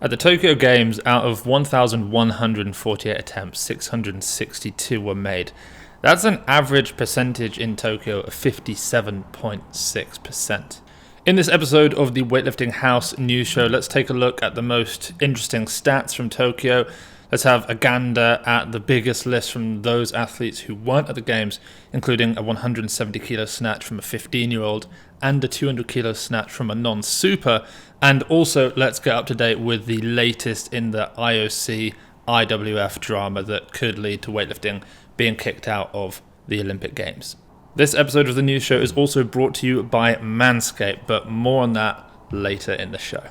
At the Tokyo Games, out of 1,148 attempts, 662 were made. That's an average percentage in Tokyo of 57.6%. In this episode of the Weightlifting House news show, let's take a look at the most interesting stats from Tokyo. Let's have a gander at the biggest list from those athletes who weren't at the games, including a 170 kilo snatch from a 15-year-old and a 200 kilo snatch from a non-super. And also, let's get up to date with the latest in the IOC IWF drama that could lead to weightlifting being kicked out of the Olympic Games. This episode of the news show is also brought to you by ManScaped, but more on that later in the show.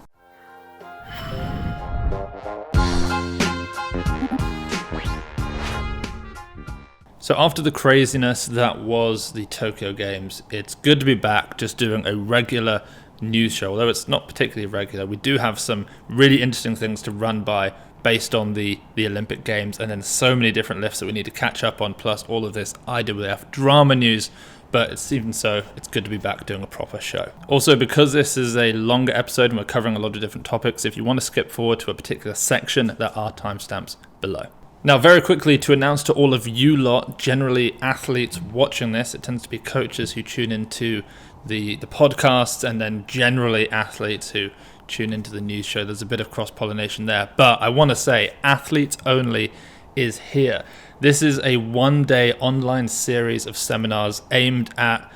So after the craziness that was the Tokyo Games, it's good to be back just doing a regular news show. Although it's not particularly regular, we do have some really interesting things to run by based on the Olympic Games, and then so many different lifts that we need to catch up on, plus all of this IWF drama news. But it's even so, it's good to be back doing a proper show. Also, because this is a longer episode and we're covering a lot of different topics, if you want to skip forward to a particular section, there are timestamps below. Now, very quickly, to announce to all of you lot, generally athletes watching this, it tends to be coaches who tune into the podcasts, and then generally athletes who tune into the news show. There's a bit of cross-pollination there. But I want to say, Athletes Only is here. This is a one-day online series of seminars aimed at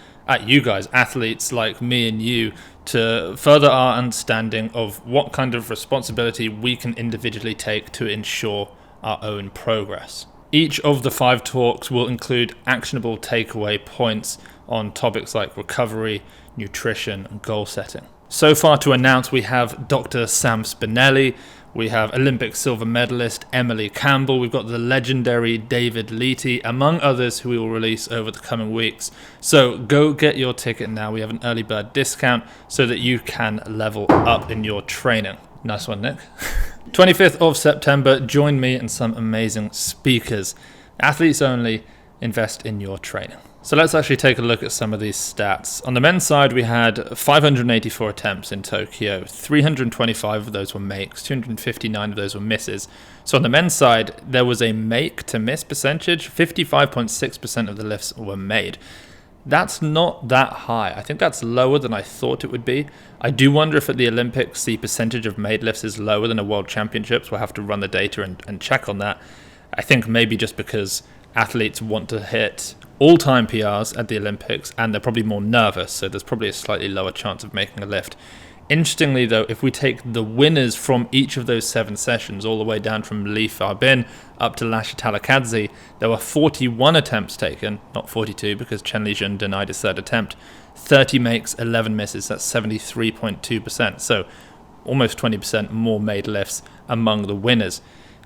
you guys, athletes like me and you, to further our understanding of what kind of responsibility we can individually take to ensure our own progress. Each of the 5 talks will include actionable takeaway points on topics like recovery, nutrition, and goal setting. So far to announce, we have Dr. Sam Spinelli, we have Olympic silver medalist Emily Campbell, we've got the legendary David Leety, among others who we will release over the coming weeks. So go get your ticket now. We have an early bird discount so that you can level up in your training. Nice one, Nick. 25th of September, join me and some amazing speakers. Athletes Only, invest in your training. So let's actually take a look at some of these stats. On the men's side, we had 584 attempts in Tokyo. 325 of those were makes, 259 of those were misses. So on the men's side, there was a make to miss percentage. 55.6% of the lifts were made. That's not that high. I think that's lower than I thought it would be. I do wonder if at the Olympics the percentage of made lifts is lower than a World Championships. We'll have to run the data and check on that. I think maybe just because athletes want to hit all-time PRs at the Olympics and they're probably more nervous, so there's probably a slightly lower chance of making a lift. Interestingly though, if we take the winners from each of those 7 sessions, all the way down from Lee Farbin up to Lasha Talakadze, there were 41 attempts taken, not 42 because Chen Lijun denied his 3rd attempt, 30 makes, 11 misses, that's 73.2%, so almost 20% more made lifts among the winners.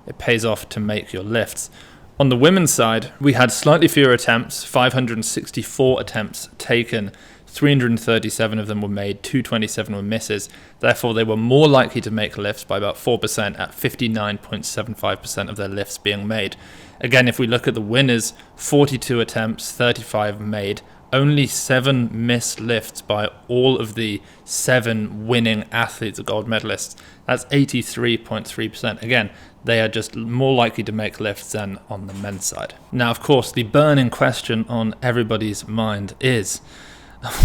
It pays off to make your lifts. On the women's side, we had slightly fewer attempts, 564 attempts taken, 337 of them were made, 227 were misses. Therefore, they were more likely to make lifts by about 4% at 59.75% of their lifts being made. Again, if we look at the winners, 42 attempts, 35 made, only 7 missed lifts by all of the 7 winning athletes, the gold medalists. That's 83.3%. Again, they are just more likely to make lifts than on the men's side. Now, of course, the burning question on everybody's mind is,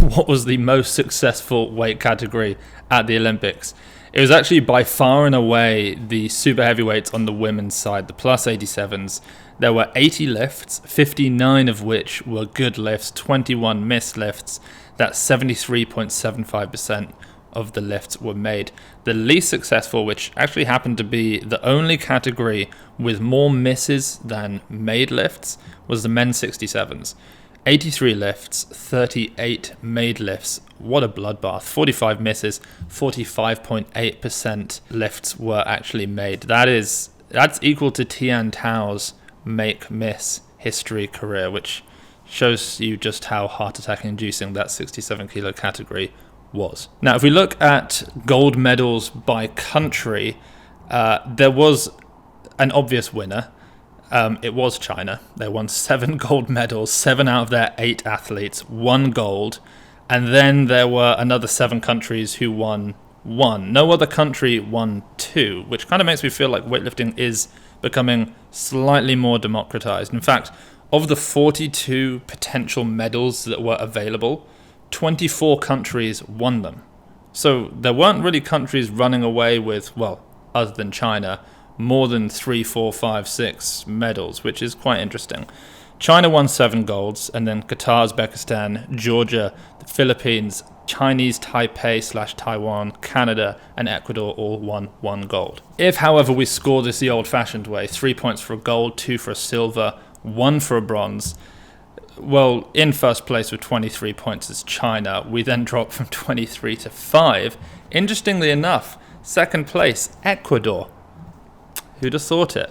what was the most successful weight category at the Olympics? It was actually by far and away the super heavyweights on the women's side, the plus 87s. There were 80 lifts, 59 of which were good lifts, 21 missed lifts. That's 73.75% of the lifts were made. The least successful, which actually happened to be the only category with more misses than made lifts, was the men's 67s. 83 lifts, 38 made lifts. What a bloodbath. 45 misses, 45.8% lifts were actually made. That's equal to Tian Tao's make-miss history career, which shows you just how heart attack inducing that 67 kilo category was. Now, if we look at gold medals by country, there was an obvious winner. It was China. They won 7 gold medals, 7 out of their 8 athletes, 1 gold. And then there were another 7 countries who won 1. No other country won 2, which kind of makes me feel like weightlifting is becoming slightly more democratized. In fact, of the 42 potential medals that were available, 24 countries won them. So there weren't really countries running away with, well, other than China, more than 3, 4, 5, 6 medals, which is quite interesting. China won 7 golds, and then Qatar, Uzbekistan, Georgia, the Philippines, Chinese Taipei/Taiwan, Canada, and Ecuador all won 1 gold. If, however, we score this the old-fashioned way, 3 points for a gold, 2 for a silver, 1 for a bronze, well, in first place with 23 points is China. We then drop from 23 to 5. Interestingly enough, second place, Ecuador. Who'd have thought it?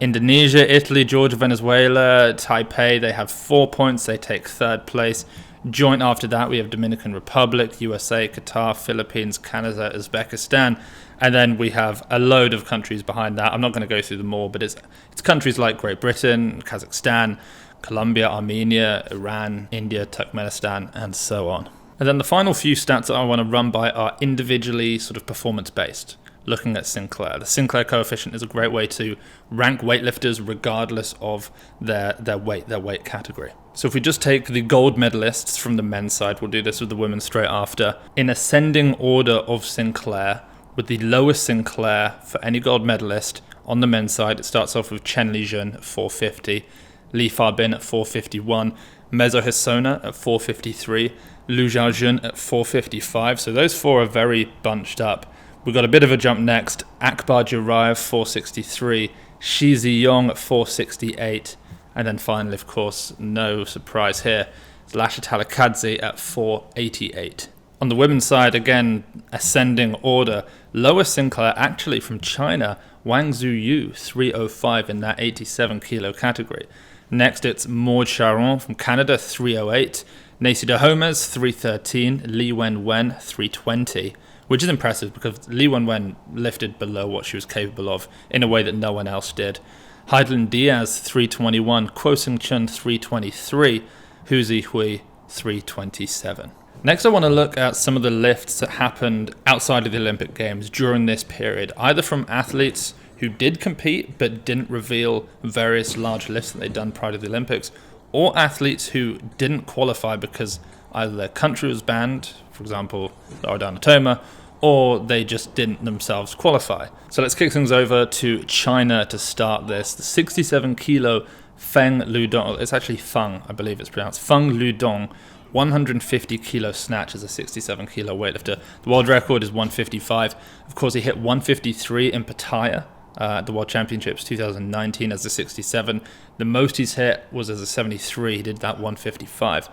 Indonesia, Italy, Georgia, Venezuela, Taipei, they have 4 points. They take third place. Joint after that, we have Dominican Republic, USA, Qatar, Philippines, Canada, Uzbekistan. And then we have a load of countries behind that. I'm not going to go through them all, but it's countries like Great Britain, Kazakhstan, Colombia, Armenia, Iran, India, Turkmenistan, and so on. And then the final few stats that I want to run by are individually sort of performance-based, looking at Sinclair. The Sinclair coefficient is a great way to rank weightlifters regardless of their weight category. So if we just take the gold medalists from the men's side, we'll do this with the women straight after, in ascending order of Sinclair, with the lowest Sinclair for any gold medalist on the men's side, it starts off with Chen Lijun at 450, Li Fabin at 451, Mezo Hisona at 453, Lu Xiaojun at 455. So those 4 are very bunched up. We've got a bit of a jump next. Akbar Jurayev 463, Shi Ziyong at 468, and then finally, of course, no surprise here, Lasha Talakadze at 488. On the women's side, again, ascending order. Lowest Sinclair actually from China, Wang Zuyu 305 in that 87 kilo category. Next, it's Maud Charon from Canada, 308. Nacida Holmes, 313. Li Wenwen, 320. Which is impressive because Li Wenwen lifted below what she was capable of in a way that no one else did. Heidelin Diaz, 321. Kuo Sing Chun, 323. Hu Zihui, 327. Next, I want to look at some of the lifts that happened outside of the Olympic Games during this period, either from athletes who did compete but didn't reveal various large lifts that they'd done prior to the Olympics, or athletes who didn't qualify because either their country was banned, for example, Loredana Toma, or they just didn't themselves qualify. So let's kick things over to China to start this. The 67 kilo Feng Ludong, it's actually Feng, I believe it's pronounced, Feng Ludong, 150 kilo snatch as a 67 kilo weightlifter. The world record is 155. Of course, he hit 153 in Pattaya at the World Championships 2019 as a 67. The most he's hit was as a 73. He did that 155.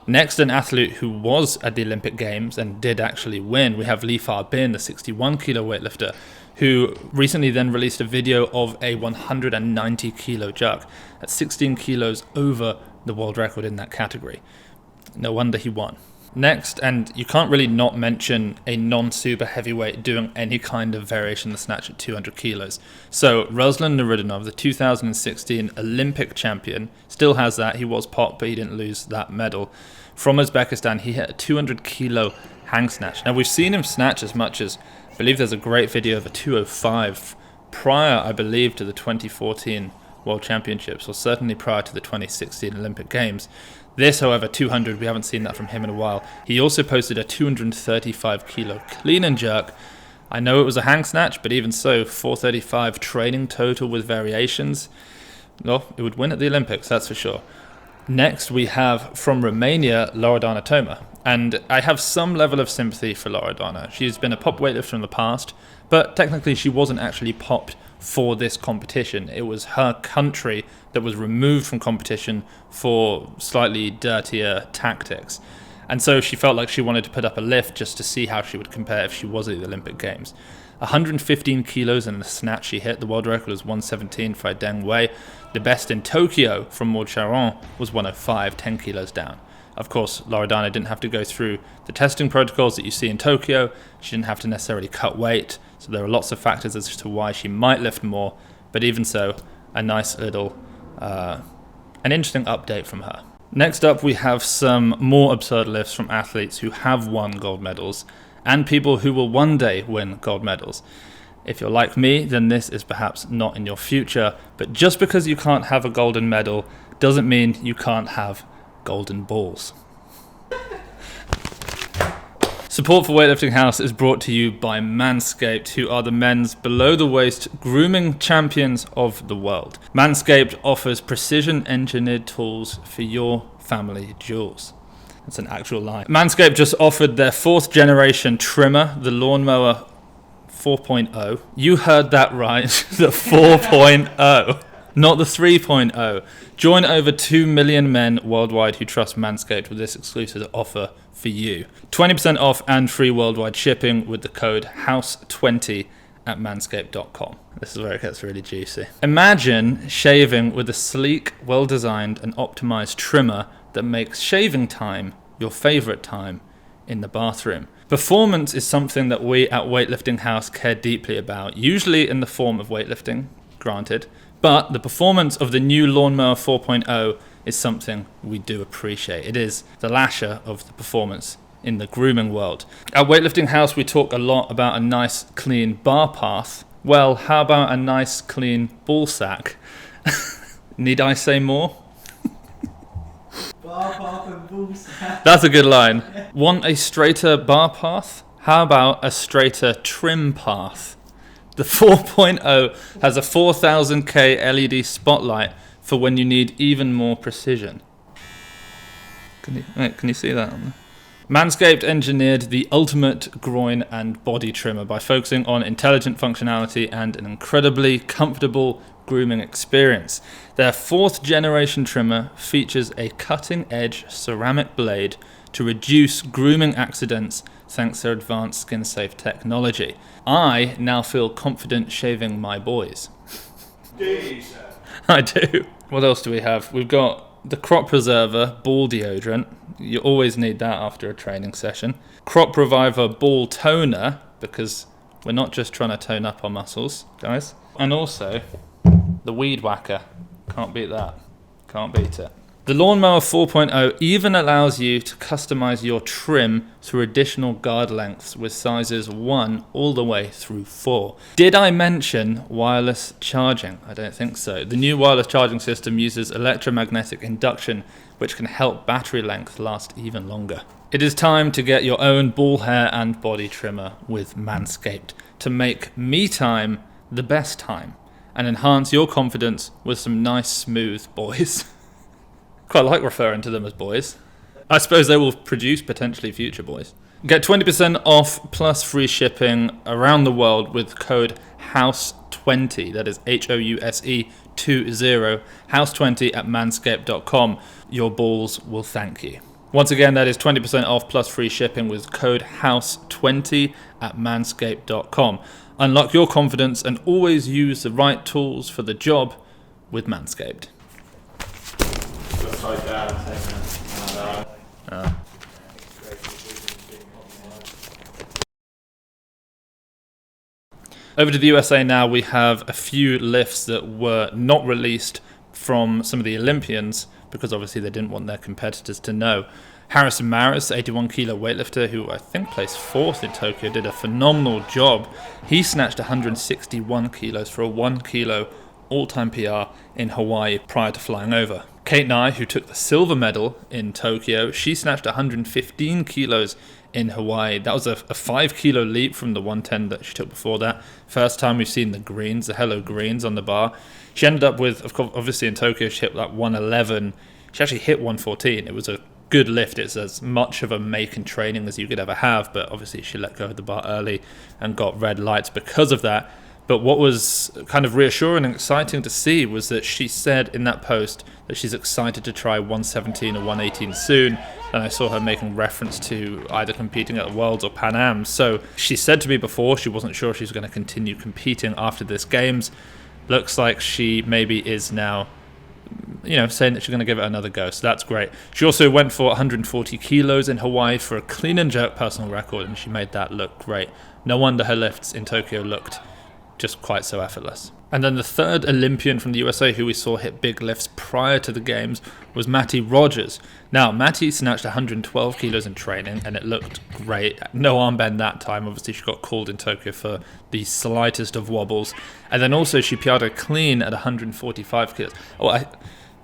Next, an athlete who was at the Olympic Games and did actually win, we have Li Fabin, the 61 kilo weightlifter, who recently then released a video of a 190 kilo jerk. That's 16 kilos over the world record in that category. No wonder he won. Next, and you can't really not mention a non-super heavyweight doing any kind of variation in the snatch at 200 kilos. So Ruslan Nurudinov, the 2016 Olympic champion, still has that. He was pot, but he didn't lose that medal. From Uzbekistan, he hit a 200 kilo hang snatch. Now we've seen him snatch as much as, I believe there's a great video of a 205 prior, I believe, to the 2014 World Championships, or certainly prior to the 2016 Olympic Games. This, however, 200, we haven't seen that from him in a while. He also posted a 235 kilo clean and jerk. I know it was a hang snatch, but even so, 435 training total with variations. Well, it would win at the Olympics, that's for sure. Next, we have from Romania, Loredana Toma. And I have some level of sympathy for Loredana. She's been a pop weightlifter in the past, but technically she wasn't actually popped for this competition. It was her country that was removed from competition for slightly dirtier tactics. And so she felt like she wanted to put up a lift just to see how she would compare if she was at the Olympic Games. 115 kilos in the snatch she hit. The world record was 117 for Deng Wei. The best in Tokyo from Maud Charon was 105, 10 kilos down. Of course, Loredana didn't have to go through the testing protocols that you see in Tokyo. She didn't have to necessarily cut weight. So there are lots of factors as to why she might lift more. But even so, a nice little, an interesting update from her. Next up, we have some more absurd lifts from athletes who have won gold medals. and people who will one day win gold medals. If you're like me, then this is perhaps not in your future, but just because you can't have a golden medal doesn't mean you can't have golden balls. Support for Weightlifting House is brought to you by ManScaped, who are the men's below-the-waist grooming champions of the world. ManScaped offers precision-engineered tools for your family jewels. That's an actual line. ManScaped just offered their 4th generation trimmer, the Lawnmower 4.0. You heard that right, the 4.0. Not the 3.0. Join over 2 million men worldwide who trust ManScaped with this exclusive offer for you. 20% off and free worldwide shipping with the code HOUSE20 at manscaped.com. This is where it gets really juicy. Imagine shaving with a sleek, well-designed and optimized trimmer that makes shaving time your favorite time in the bathroom. Performance is something that we at Weightlifting House care deeply about, usually in the form of weightlifting, granted, but the performance of the new Lawnmower 4.0 is something we do appreciate. It is the Lasha of the performance in the grooming world. At Weightlifting House, we talk a lot about a nice, clean bar path. Well, how about a nice, clean ball sack? Need I say more? Bar path and ball sack. That's a good line. Want a straighter bar path? How about a straighter trim path? The 4.0 has a 4000K LED spotlight for when you need even more precision. Can you see that? ManScaped engineered the ultimate groin and body trimmer by focusing on intelligent functionality and an incredibly comfortable grooming experience. Their 4th generation trimmer features a cutting-edge ceramic blade to reduce grooming accidents thanks to their advanced skin-safe technology. I now feel confident shaving my boys. Do you, sir? I do. What else do we have? We've got the Crop Preserver Ball Deodorant. You always need that after a training session. Crop Reviver Ball Toner, because we're not just trying to tone up our muscles, guys. And also, the Weed Whacker. Can't beat that. Can't beat it. The Lawnmower 4.0 even allows you to customize your trim through additional guard lengths with sizes 1 all the way through 4. Did I mention wireless charging? I don't think so. The new wireless charging system uses electromagnetic induction, which can help battery length last even longer. It is time to get your own ball hair and body trimmer with ManScaped to make me time the best time and enhance your confidence with some nice smooth boys. Quite like referring to them as boys. I suppose they will produce potentially future boys. Get 20% off plus free shipping around the world with code HOUSE20. That is HOUSE20. HOUSE20 at manscaped.com. Your balls will thank you. Once again, that is 20% off plus free shipping with code HOUSE20 at manscaped.com. Unlock your confidence and always use the right tools for the job with ManScaped. Over to the USA now, we have a few lifts that were not released from some of the Olympians because obviously they didn't want their competitors to know. Harrison Maris, 81 kilo weightlifter who I think placed 4th in Tokyo, did a phenomenal job. He snatched 161 kilos for a 1 kilo all-time PR in Hawaii prior to flying over. Kate Nye, who took the silver medal in Tokyo, she snatched 115 kilos in Hawaii. That was a 5 kilo leap from the 110 that she took before that. First time we've seen the greens, the Hello Greens on the bar. She ended up with, of course, obviously in Tokyo, she hit like 111. She actually hit 114. It was a good lift. It's as much of a make in training as you could ever have, but obviously she let go of the bar early and got red lights because of that. But what was kind of reassuring and exciting to see was that she said in that post that she's excited to try 117 or 118 soon. And I saw her making reference to either competing at the Worlds or Pan Am. So she said to me before she wasn't sure she was going to continue competing after this Games. Looks like she maybe is now, saying that she's going to give it another go. So that's great. She also went for 140 kilos in Hawaii for a clean and jerk personal record, and she made that look great. No wonder her lifts in Tokyo looked just quite so effortless. And then the third Olympian from the USA who we saw hit big lifts prior to the games was Matty Rogers. Now, Matty snatched 112 kilos in training, and it looked great. No armband that time. Obviously, she got called in Tokyo for the slightest of wobbles. And then also, she PR'd a clean at 145 kilos.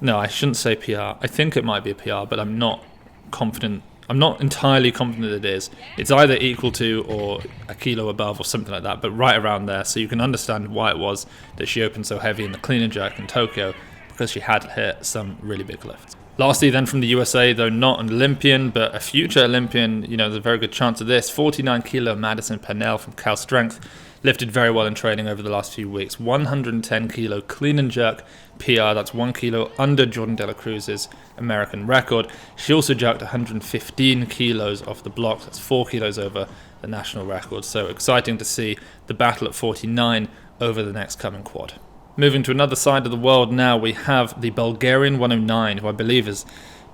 No, I shouldn't say PR. I think it might be a PR, but I'm not confident. I'm not entirely confident it is. It's either equal to or a kilo above or something like that, but right around there. So you can understand why it was that she opened so heavy in the clean and jerk in Tokyo, because she had hit some really big lifts. Lastly, then from the USA, though not an Olympian, but a future Olympian, there's a very good chance of this. 49 kilo Madison Pennell from Cal Strength lifted very well in training over the last few weeks. 110 kilo clean and jerk PR, that's 1 kilo under Jordan De La Cruz's American record. She also jerked 115 kilos off the block, that's 4 kilos over the national record. So exciting to see the battle at 49 over the next coming quad. Moving to another side of the world now, we have the Bulgarian 109, who I believe is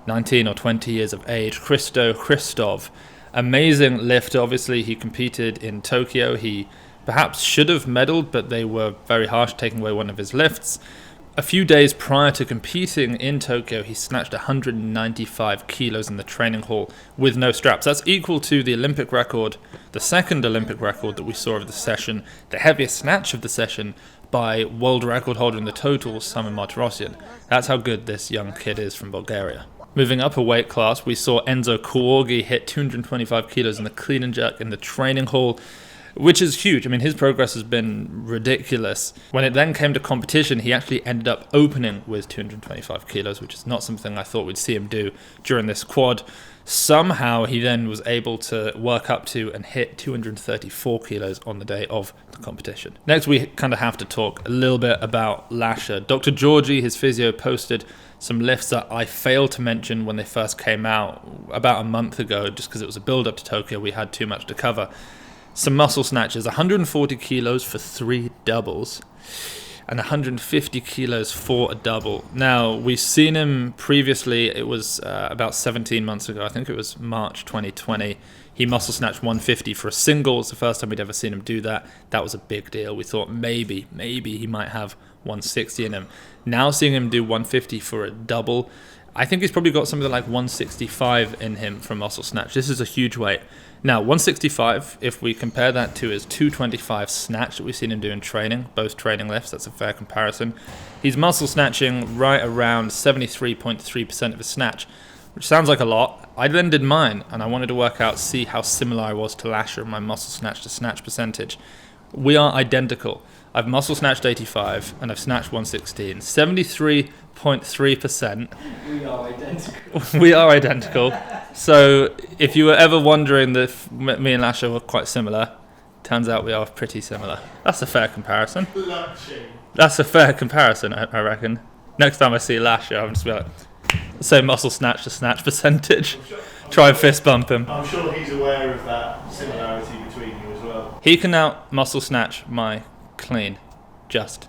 19 or 20 years of age, Hristo Hristov. Amazing lifter, obviously he competed in Tokyo. He perhaps should have medaled, but they were very harsh, taking away one of his lifts. A few days prior to competing in Tokyo, he snatched 195 kilos in the training hall with no straps. That's equal to the Olympic record, the second Olympic record that we saw of the session, the heaviest snatch of the session by world record holder in the total, Simon Martirosyan. That's how good this young kid is from Bulgaria. Moving up a weight class, we saw Enzo Kuorgi hit 225 kilos in the clean and jerk in the training hall, which is huge. I mean, his progress has been ridiculous. When it then came to competition, he actually ended up opening with 225 kilos, which is not something I thought we'd see him do during this quad. Somehow, he then was able to work up to and hit 234 kilos on the day of the competition. Next, we kind of have to talk a little bit about Lasha. Dr. Georgie, his physio, posted some lifts that I failed to mention when they first came out about a month ago, just because it was a build-up to Tokyo. We had too much to cover. Some muscle snatches, 140 kilos for 3 doubles and 150 kilos for a double. Now, we've seen him previously. It was about 17 months ago. I think it was March 2020. He muscle snatched 150 for a single. It's the first time we'd ever seen him do that. That was a big deal. We thought maybe he might have 160 in him. Now seeing him do 150 for a double, I think he's probably got something like 165 in him for muscle snatch. This is a huge weight. Now, 165, if we compare that to his 225 snatch that we've seen him do in training, both training lifts, that's a fair comparison. He's muscle snatching right around 73.3% of his snatch, which sounds like a lot. I then did mine, and I wanted to work out, see how similar I was to Lasha in my muscle snatch to snatch percentage. We are identical. I've muscle snatched 85 and I've snatched 116. 73.3%. We are identical. We are identical. So if you were ever wondering that me and Lasha were quite similar, turns out we are pretty similar. That's a fair comparison. That's a fair comparison, I reckon. Next time I see Lasha, I'm just be like, say muscle snatch to snatch percentage. Try and fist bump him. I'm sure he's aware of that similarity between you as well. He can out muscle snatch my clean. Just.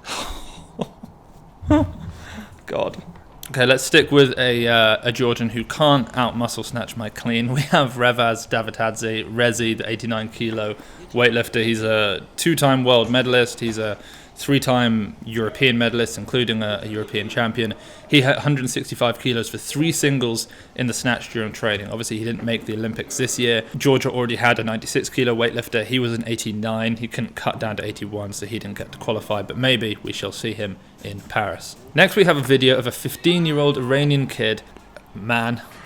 God. Okay, let's stick with a Georgian who can't out muscle snatch my clean. We have Revaz Davitadze Rezi, the 89 kilo weightlifter. He's a 2-time world medalist. He's a 3-time European medalist, including a European champion. He had 165 kilos for 3 singles in the snatch during training. Obviously, he didn't make the Olympics this year. Georgia already had a 96 kilo weightlifter. He was an 89. He couldn't cut down to 81, so he didn't get to qualify, but maybe we shall see him in Paris. Next, we have a video of a 15-year-old Iranian kid,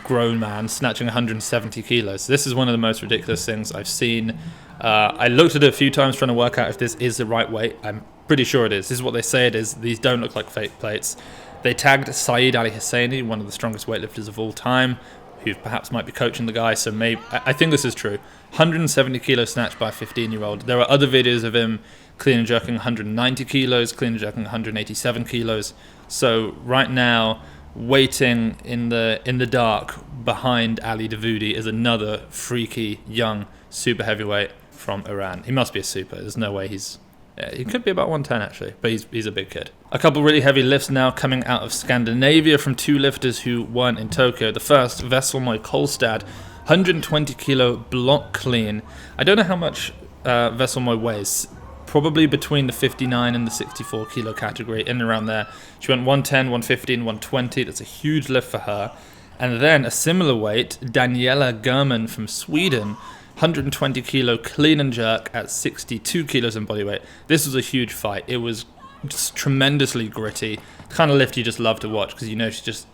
grown man, snatching 170 kilos. This is one of the most ridiculous things I've seen. I looked at it a few times trying to work out if this is the right weight. I'm pretty sure it is. This is what they say it is. These don't look like fake plates. They tagged Saeed Ali Husseini, one of the strongest weightlifters of all time, who perhaps might be coaching the guy, so maybe I think this is true. 170 kilo snatch by a 15-year-old. There are other videos of him clean and jerking 190 kilos, clean and jerking 187 kilos. So right now, waiting in the dark behind Ali Davoudi is another freaky young super heavyweight from Iran. He must be a super. There's no way he could be about 110 actually, but he's a big kid. A couple really heavy lifts now coming out of Scandinavia from 2 lifters who weren't in Tokyo. The first, Veselmoy Kolstad, 120 kilo block clean. I don't know how much Veselmoy weighs. probably between the 59 and the 64 kilo category, in and around there. She went 110, 115, 120. That's a huge lift for her. And then a similar weight, Daniela German from Sweden, 120 kilo clean and jerk at 62 kilos in body weight. This was a huge fight. It was just tremendously gritty. The kind of lift you just love to watch, because you know she's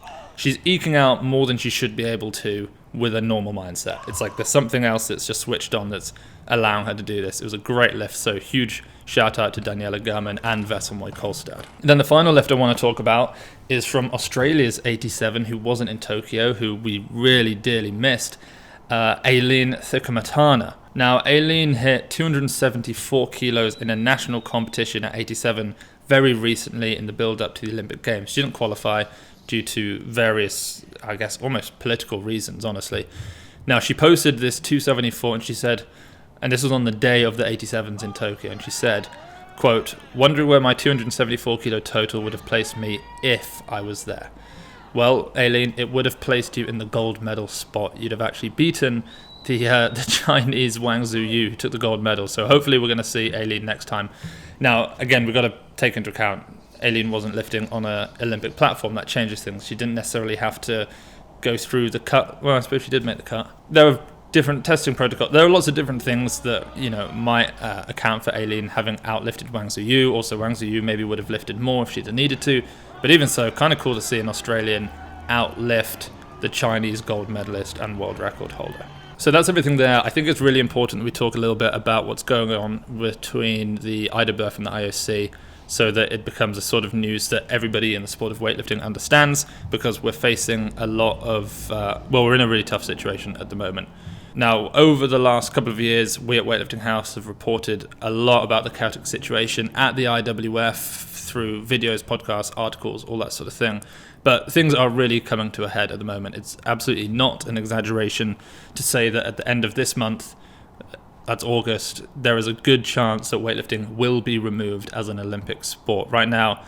eking out more than she should be able to with a normal mindset. It's like there's something else that's just switched on that's allowing her to do this. It was a great lift, so huge shout out to Daniela German and Veselmoy Kolstad. Then the final lift I want to talk about is from Australia's 87, who wasn't in Tokyo, who we really dearly missed, Aileen Thikkamatana. Now, Aileen hit 274 kilos in a national competition at 87 very recently in the build-up to the Olympic Games. She didn't qualify due to various, I guess, almost political reasons, honestly. Now, she posted this 274 and she said, and this was on the day of the 87s in Tokyo, and she said, quote, "Wondering where my 274 kilo total would have placed me if I was there." Well, Aileen, it would have placed you in the gold medal spot. You'd have actually beaten the Chinese Wang Zuyu, who took the gold medal. So hopefully we're going to see Aileen next time. Now, again, we've got to take into account Aileen wasn't lifting on an Olympic platform. That changes things. She didn't necessarily have to go through the cut. Well, I suppose she did make the cut. There were different testing protocols. There are lots of different things that, you know, might account for Aileen having outlifted Wang Zuyu. Also, Wang Zuyu maybe would have lifted more if she'd have needed to. But even so, kind of cool to see an Australian outlift the Chinese gold medalist and world record holder. So that's everything there. I think it's really important that we talk a little bit about what's going on between the IWF and the IOC, so that it becomes a sort of news that everybody in the sport of weightlifting understands, because we're facing a lot of, we're in a really tough situation at the moment. Now, over the last couple of years, we at Weightlifting House have reported a lot about the chaotic situation at the IWF through videos, podcasts, articles, all that sort of thing. But things are really coming to a head at the moment. It's absolutely not an exaggeration to say that at the end of this month, that's August, there is a good chance that weightlifting will be removed as an Olympic sport. Right now,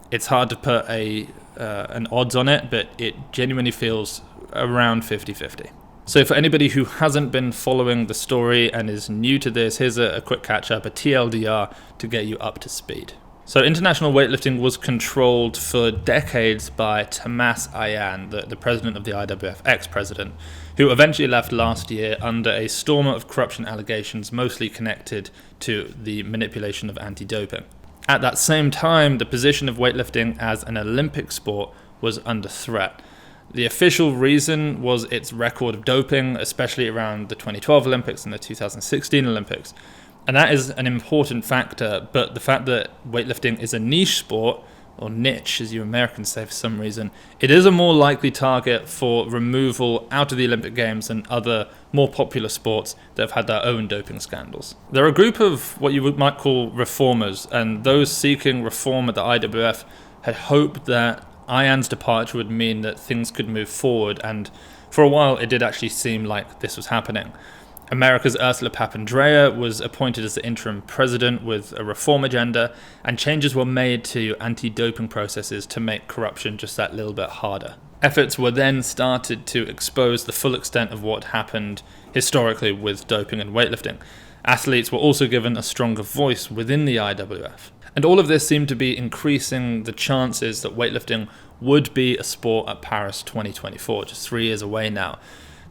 it's hard to put an odds on it, but it genuinely feels around 50-50. So for anybody who hasn't been following the story and is new to this, here's a quick catch-up, a TLDR to get you up to speed. So international weightlifting was controlled for decades by Tamas Ayan, the president of the IWF, ex-president, who eventually left last year under a storm of corruption allegations, mostly connected to the manipulation of anti-doping. At that same time, the position of weightlifting as an Olympic sport was under threat. The official reason was its record of doping, especially around the 2012 Olympics and the 2016 Olympics. And that is an important factor, but the fact that weightlifting is a niche sport, or niche as you Americans say for some reason, it is a more likely target for removal out of the Olympic Games than other more popular sports that have had their own doping scandals. There are a group of what you might call reformers, and those seeking reform at the IWF had hoped that Ayan's departure would mean that things could move forward, and for a while it did actually seem like this was happening. America's Ursula Papandreou was appointed as the interim president with a reform agenda, and changes were made to anti-doping processes to make corruption just that little bit harder. Efforts were then started to expose the full extent of what happened historically with doping and weightlifting. Athletes were also given a stronger voice within the IWF. And all of this seemed to be increasing the chances that weightlifting would be a sport at Paris 2024, just 3 years away now.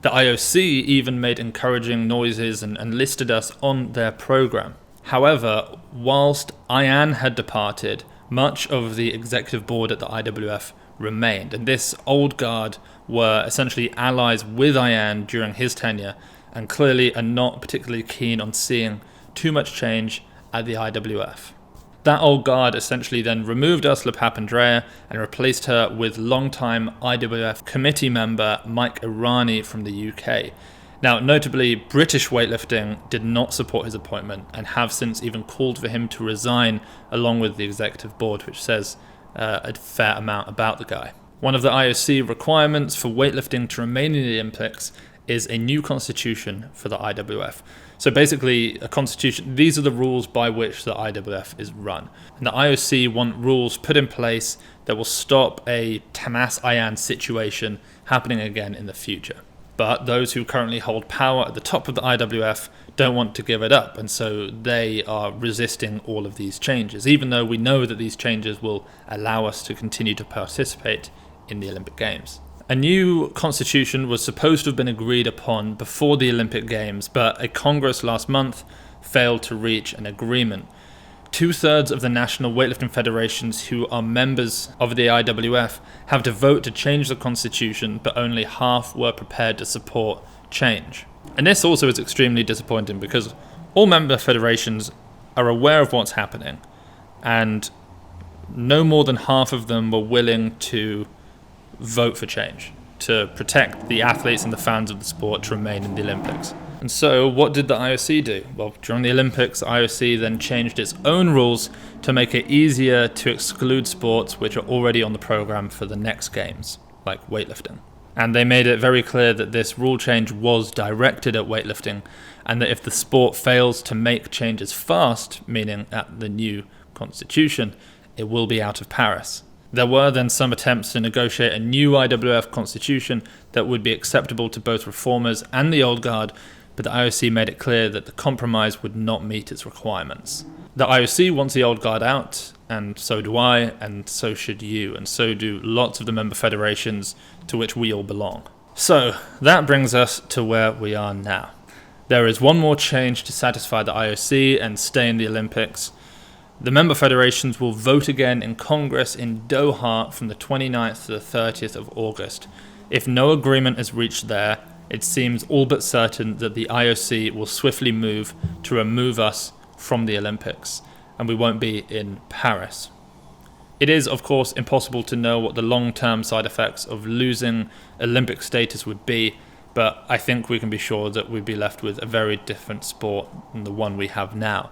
The IOC even made encouraging noises and listed us on their program. However, whilst Ayan had departed, much of the executive board at the IWF remained, and this old guard were essentially allies with Ayan during his tenure, and clearly are not particularly keen on seeing too much change at the IWF. That old guard essentially then removed Ursula Papandreou and replaced her with longtime IWF committee member Mike Irani from the UK. Now, notably, British weightlifting did not support his appointment and have since even called for him to resign along with the executive board, which says a fair amount about the guy. One of the IOC requirements for weightlifting to remain in the Olympics is a new constitution for the IWF. So basically, a constitution, these are the rules by which the IWF is run. And the IOC want rules put in place that will stop a Tamas Ayan situation happening again in the future. But those who currently hold power at the top of the IWF don't want to give it up, and so they are resisting all of these changes, even though we know that these changes will allow us to continue to participate in the Olympic Games. A new constitution was supposed to have been agreed upon before the Olympic Games, but a Congress last month failed to reach an agreement. 2/3 of the national weightlifting federations who are members of the IWF have to vote to change the constitution, but only half were prepared to support change. And this also is extremely disappointing because all member federations are aware of what's happening, and no more than half of them were willing to vote for change, to protect the athletes and the fans of the sport to remain in the Olympics. And so what did the IOC do? Well, during the Olympics, the IOC then changed its own rules to make it easier to exclude sports which are already on the program for the next games, like weightlifting. And they made it very clear that this rule change was directed at weightlifting, and that if the sport fails to make changes fast, meaning at the new constitution, it will be out of Paris. There were then some attempts to negotiate a new IWF constitution that would be acceptable to both reformers and the old guard, but the IOC made it clear that the compromise would not meet its requirements. The IOC wants the old guard out, and so do I, and so should you, and so do lots of the member federations to which we all belong. So that brings us to where we are now. There is one more change to satisfy the IOC and stay in the Olympics. The member federations will vote again in Congress in Doha from the 29th to the 30th of August. If no agreement is reached there, it seems all but certain that the IOC will swiftly move to remove us from the Olympics, and we won't be in Paris. It is, of course, impossible to know what the long-term side effects of losing Olympic status would be, but I think we can be sure that we'd be left with a very different sport than the one we have now.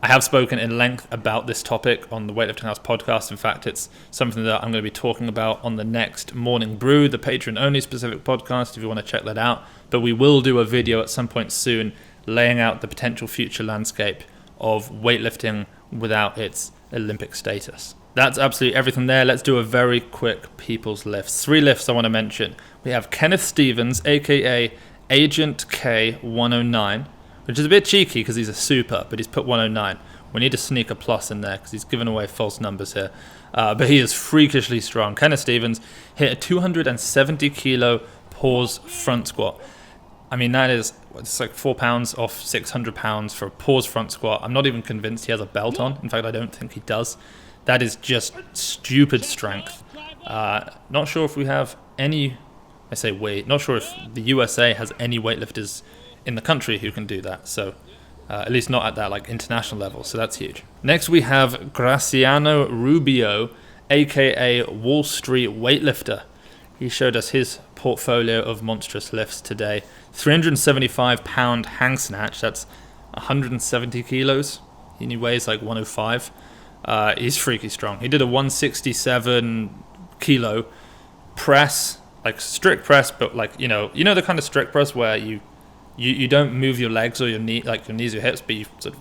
I have spoken in length about this topic on the Weightlifting House podcast. In fact, it's something that I'm going to be talking about on the next Morning Brew, the Patreon-only specific podcast, if you want to check that out. But we will do a video at some point soon laying out the potential future landscape of weightlifting without its Olympic status. That's absolutely everything there. Let's do a very quick people's lifts. 3 lifts I want to mention. We have Kenneth Stevens, aka Agent K109, which is a bit cheeky because he's a super, but he's put 109. We need to sneak a plus in there because he's given away false numbers here. But he is freakishly strong. Kenneth Stevens hit a 270 kilo pause front squat. I mean, that is, it's like 4 pounds off 600 pounds for a pause front squat. I'm not even convinced he has a belt on. In fact, I don't think he does. That is just stupid strength. Not sure if we have any, not sure if the USA has any weightlifters in the country who can do that, so at least not at that like international level, so that's huge. Next we have Graciano Rubio, aka Wall Street Weightlifter. He showed us his portfolio of monstrous lifts today. 375 pound hang snatch, that's 170 kilos. He weighs like 105. He's freaky strong. He did a 167 kilo press, like strict press, but like you know the kind of strict press where you don't move your legs or your knees or hips, but you sort of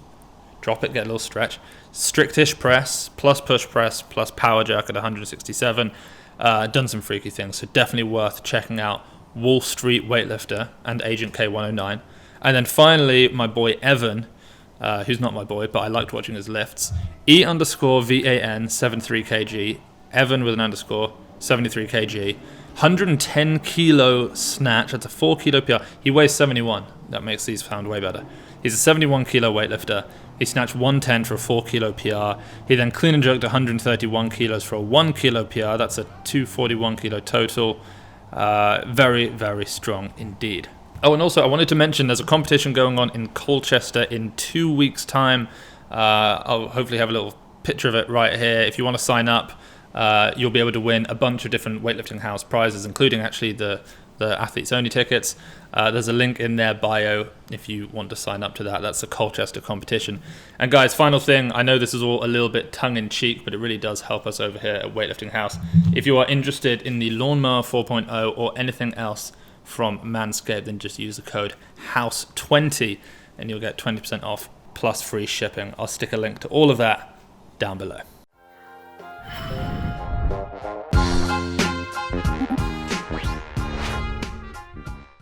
drop it, get a little stretch. Strictish press, plus push press, plus power jerk at 167. Done some freaky things, so definitely worth checking out Wall Street Weightlifter and Agent K109. And then finally, my boy Evan, who's not my boy, but I liked watching his lifts. E_VAN 73 kg. Evan with an underscore, 73 kg. 110 kilo snatch, that's a 4 kilo PR. He weighs 71, that makes these sound way better. He's a 71 kilo weightlifter. He snatched 110 for a 4 kilo PR. He then clean and jerked 131 kilos for a 1 kilo PR. That's a 241 kilo total. Very, very strong indeed. Oh, and also I wanted to mention there's a competition going on in Colchester in 2 weeks' time. I'll hopefully have a little picture of it right here. If you want to sign up, you'll be able to win a bunch of different Weightlifting House prizes, including actually the athletes only tickets. There's a link in their bio if you want to sign up to that. That's the Colchester competition. And guys, final thing, I know this is all a little bit tongue-in-cheek, but it really does help us over here at Weightlifting House. If you are interested in the Lawnmower 4.0 or anything else from ManScaped, then just use the code HOUSE20 and you'll get 20% off plus free shipping. I'll stick a link to all of that down below.